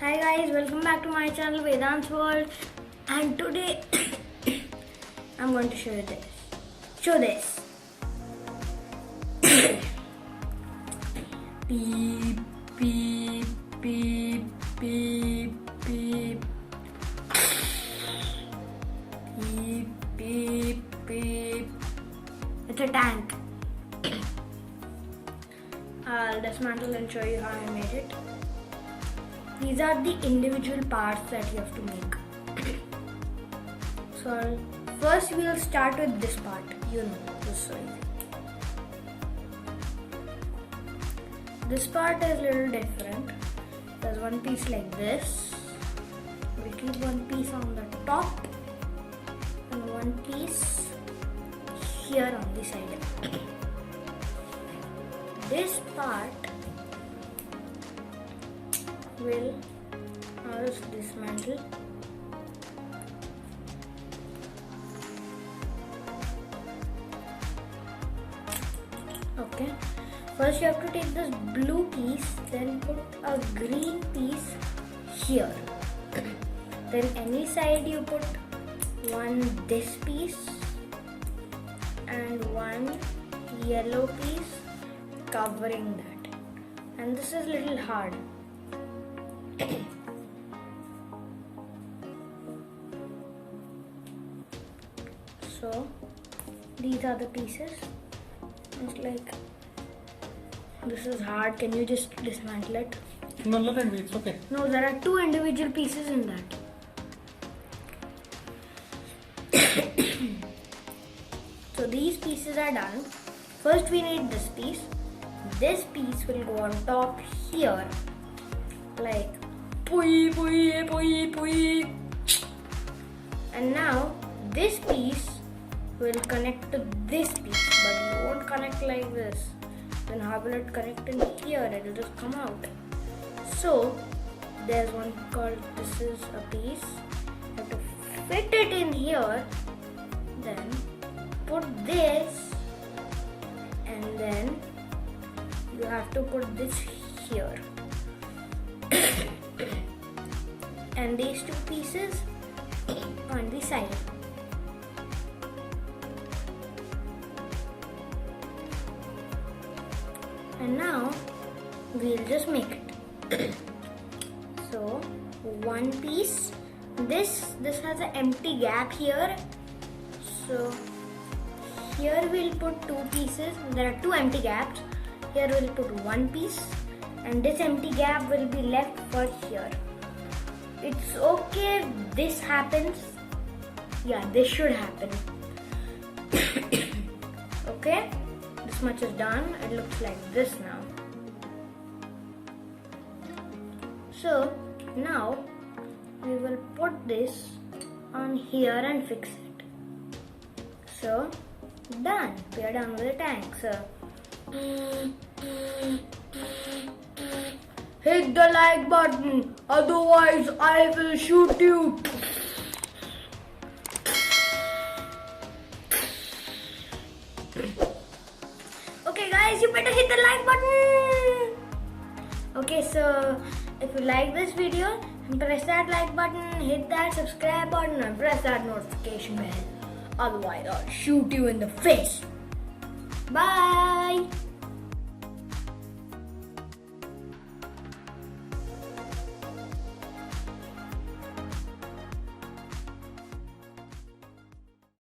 Hi guys, welcome back to my channel Vedant's World, and today I'm going to show you this. Show this. Beep beep beep beep beep. Beep beep beep. It's a tank. I'll dismantle and show you how I made it. These are the individual parts that you have to make. So first we'll start with this part. This is so easy. This part is a little different. There's one piece like this. We'll keep one piece on the top and one piece here on the side. This part will just dismantle. Okay, first you have to take this blue piece, then put a green piece here. Then any side you put one this piece and one yellow piece covering that. And this is a little hard. So these are the pieces. It's like, this is hard. Can you just dismantle it? No, look at me. It's okay. No, there are two individual pieces in that. So these pieces are done. First we need this piece. This piece will go on top here, like pui pui pui pui. And now this piece will connect to this piece, but you won't connect like this. Then how will it connect in here? It will just come out. So there's one called, this is a piece. You have to fit it in here, then put this, and then you have to put this here. And these two pieces on the side. And now we'll just make it. So one piece, this has an empty gap here. So here we'll put two pieces. There are two empty gaps. Here we'll put one piece, and this empty gap will be left for here. It's okay if this happens. Yeah, this should happen. Okay, this much is done. It looks like this now. So now we will put this on here and fix it. So done. We are done with the tank. So hit the like button, otherwise I will shoot you. Okay guys, you better hit the like button. Okay, so if you like this video, press that like button, hit that subscribe button and press that notification bell. Otherwise I'll shoot you in the face. Bye.